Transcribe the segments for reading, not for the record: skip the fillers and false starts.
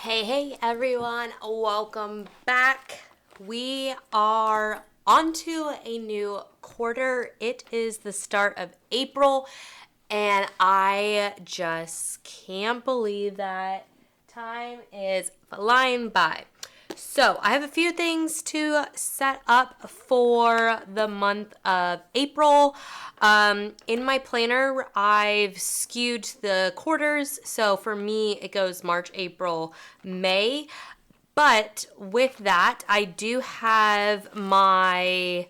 Hey everyone, welcome back. We are onto a new quarter. It is the start of April, and I just can't believe that time is flying by. So I have a few things to set up for the month of April. In my planner, I've skewed the quarters. So for me, it goes March, April, May. But with that, I do have my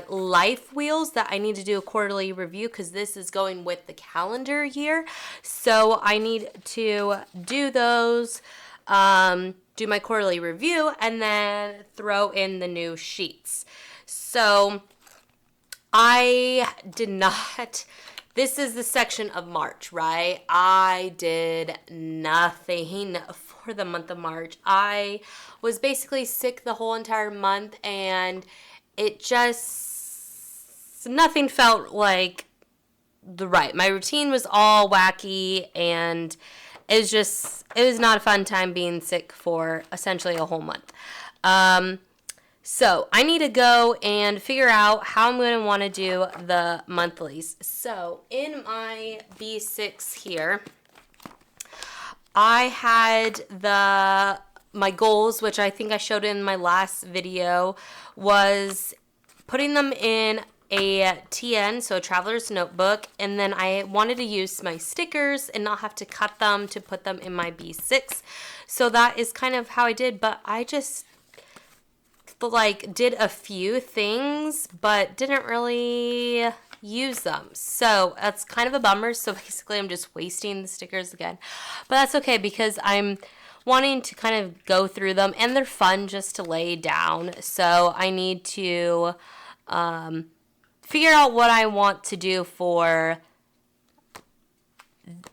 life wheels that I need to do a quarterly review because this is going with the calendar year. So I need to do those, do my quarterly review, and then throw in the new sheets. So I did not... This is the section of March, right? I did nothing for the month of March. I was basically sick the whole entire month, and it just, nothing felt like my routine was all wacky, and it was not a fun time being sick for essentially a whole month. So I need to go and figure out how I'm going to want to do the monthlies. So in my B6 here, I had my goals, which I think I showed in my last video, was putting them in a TN, so a traveler's notebook, and then I wanted to use my stickers and not have to cut them to put them in my B6. So that is kind of how I did, but I just did a few things but didn't really use them. So that's kind of a bummer. So basically I'm just wasting the stickers again. But that's okay because I'm wanting to kind of go through them, and they're fun just to lay down. So I need to figure out what I want to do for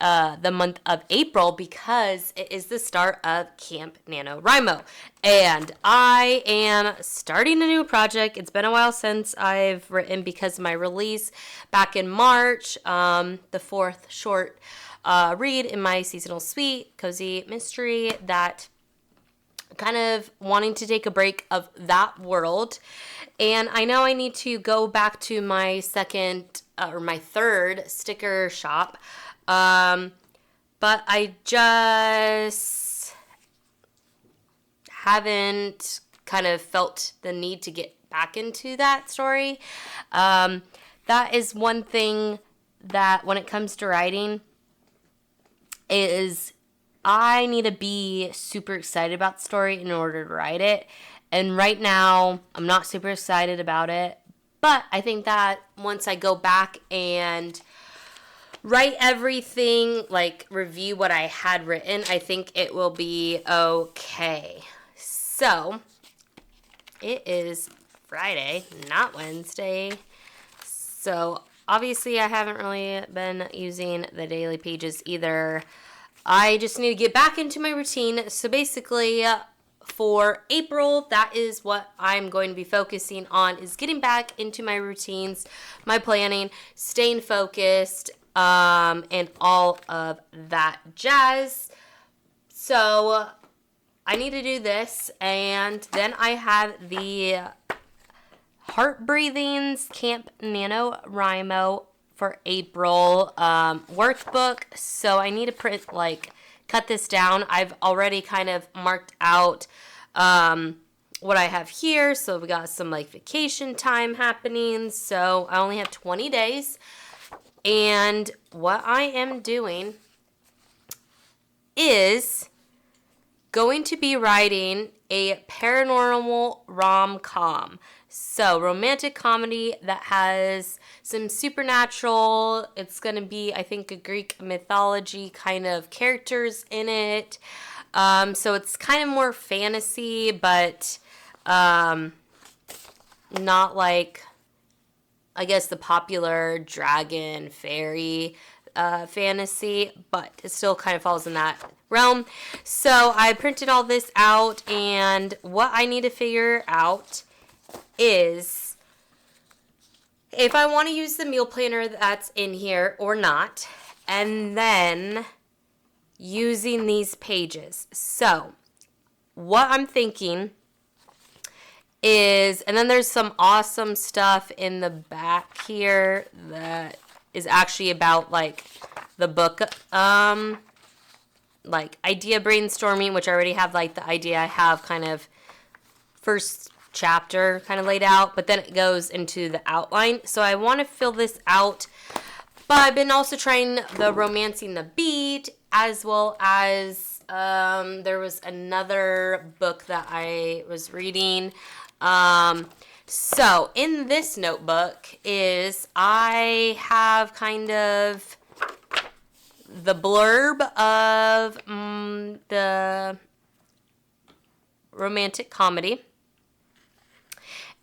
the month of April, because it is the start of Camp NaNoWriMo, and I am starting a new project. It's been a while since I've written because of my release back in March, the fourth short read in my seasonal sweet cozy mystery, that kind of wanting to take a break of that world. And I know I need to go back to my my third sticker shop. But I just haven't kind of felt the need to get back into that story. That is one thing that when it comes to writing is I need to be super excited about the story in order to write it. And right now I'm not super excited about it, but I think that once I go back and write everything, review what I had written, I think it will be okay. So, it is Friday, not Wednesday. So, obviously I haven't really been using the daily pages either. I just need to get back into my routine. So basically, for April, that is what I'm going to be focusing on, is getting back into my routines, my planning, staying focused, and all of that jazz. So I need to do this, and then I have the Heart Breathings Camp NaNoWriMo for April workbook. So I need to cut this down. I've already kind of marked out what I have here. So we got some vacation time happening. So I only have 20 days. And what I am doing is going to be writing a paranormal rom-com. So romantic comedy that has some supernatural. It's going to be, I think, a Greek mythology kind of characters in it. So it's kind of more fantasy, but not like, I guess, the popular dragon fairy fantasy, but it still kind of falls in that realm. So I printed all this out, and what I need to figure out is if I want to use the meal planner that's in here or not. And then using these pages. So what I'm thinking is, and then there's some awesome stuff in the back here that is actually about like the book, like idea brainstorming, which I already have like the idea. I have kind of first chapter kind of laid out, but then it goes into the outline. So I want to fill this out, but I've been also trying the Romancing the Beat, as well as there was another book that I was reading. So in this notebook is, I have kind of the blurb of the romantic comedy.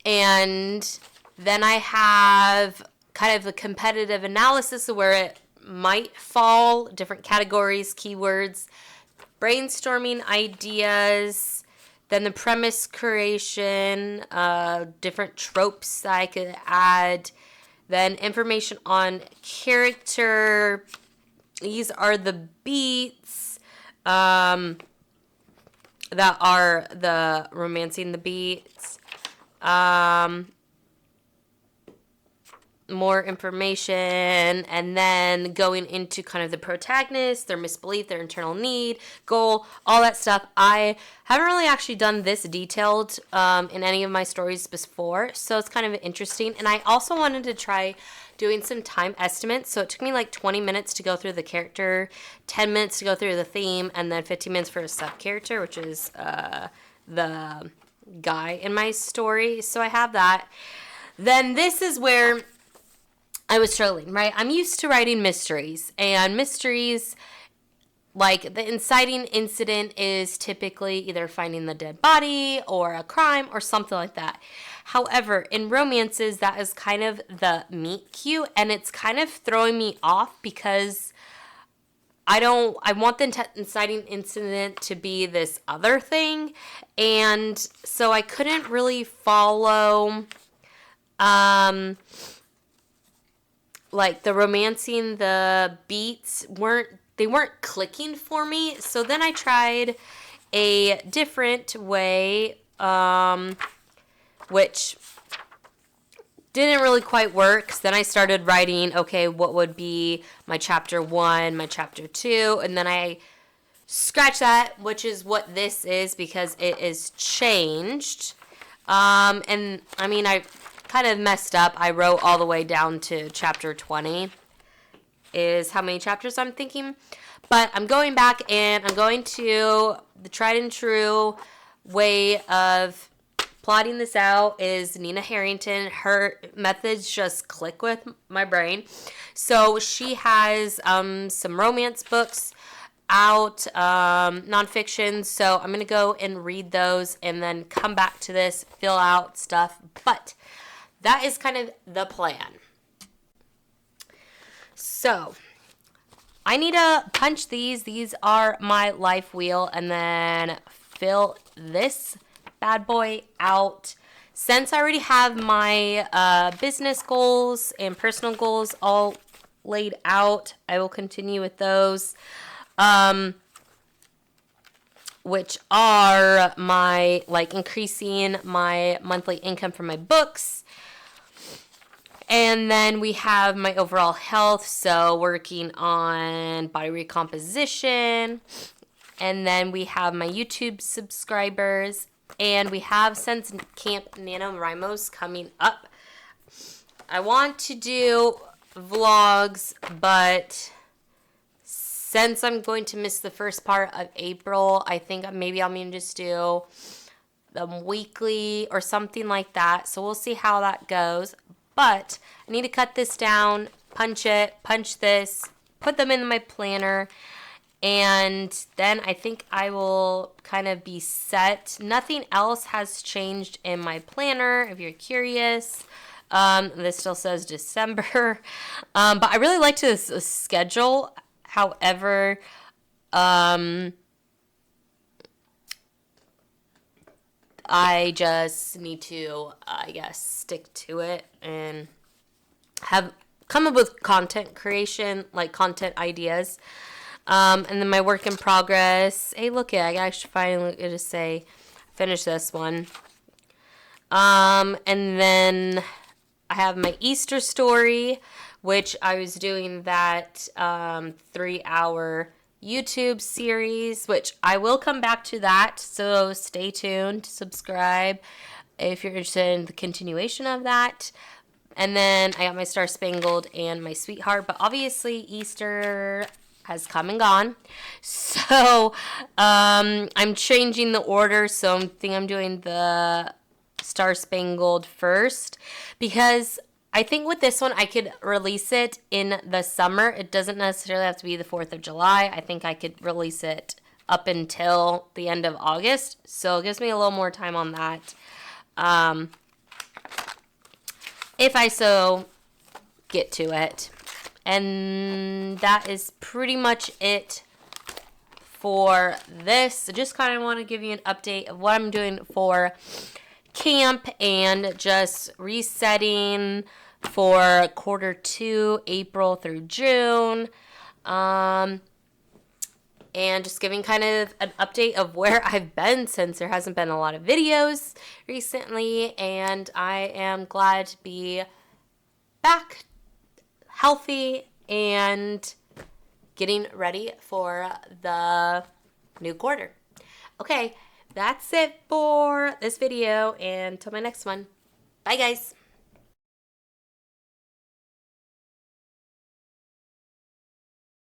And then I have kind of the competitive analysis of where it might fall, different categories, keywords, brainstorming ideas, then the premise creation, different tropes that I could add, then information on character. These are the beats that are the Romancing the Beats. More information, and then going into kind of the protagonist, their misbelief, their internal need, goal, all that stuff. I haven't really actually done this detailed in any of my stories before, so it's kind of interesting. And I also wanted to try doing some time estimates, so it took me like 20 minutes to go through the character, 10 minutes to go through the theme, and then 15 minutes for a sub-character, which is the guy in my story. So I have that. Then this is where I was struggling, right? I'm used to writing mysteries, and mysteries, like the inciting incident is typically either finding the dead body or a crime or something like that. However, in romances, that is kind of the meet cute, and it's kind of throwing me off because I want the inciting incident to be this other thing, and so I couldn't really follow like the Romancing the Beats weren't clicking for me. So then I tried a different way, which didn't really quite work. So then I started writing, okay, what would be my chapter 1, my chapter 2, and then I scratched that, which is what this is because it is changed. And I mean, I kind of messed up. I wrote all the way down to chapter 20 is how many chapters I'm thinking. But I'm going back and I'm going to the tried and true way of plotting this out is Nina Harrington. Her methods just click with my brain. So she has some romance books out, nonfiction. So I'm going to go and read those and then come back to this, fill out stuff. But that is kind of the plan. So I need to punch these. These are my life wheel, and then fill this bad boy out. Since I already have my business goals and personal goals all laid out, I will continue with those, which are my, like, increasing my monthly income from my books. And then we have my overall health, so working on body recomposition. And then we have my YouTube subscribers. And we have, since Camp NaNoWriMo's coming up, I want to do vlogs, but since I'm going to miss the first part of April, I think maybe I'm going to just do them weekly or something like that. So we'll see how that goes. But I need to cut this down, punch it, punch this, put them in my planner, and then I think I will kind of be set. Nothing else has changed in my planner, if you're curious. This still says December. But I really like to schedule. However, I just need to, I guess, stick to it and come up with content creation, like content ideas. And then my work in progress. Hey, look it. I actually finally get to say, finish this one. And then I have my Easter story, which I was doing that 3-hour YouTube series, which I will come back to that. So stay tuned, subscribe if you're interested in the continuation of that. And then I got my Star Spangled and my Sweetheart, but obviously Easter has come and gone. So I'm changing the order. So I think I'm doing the Star Spangled first, because I think with this one I could release it in the summer. It doesn't necessarily have to be the 4th of July. I think I could release it up until the end of August. So it gives me a little more time on that. If I so get to it. And that is pretty much it for this. I just kind of want to give you an update of what I'm doing for camp and just resetting for Q2, April through June. And just giving kind of an update of where I've been, since there hasn't been a lot of videos recently. And I am glad to be back healthy and getting ready for the new quarter. Okay, that's it for this video, and till my next one. Bye, guys.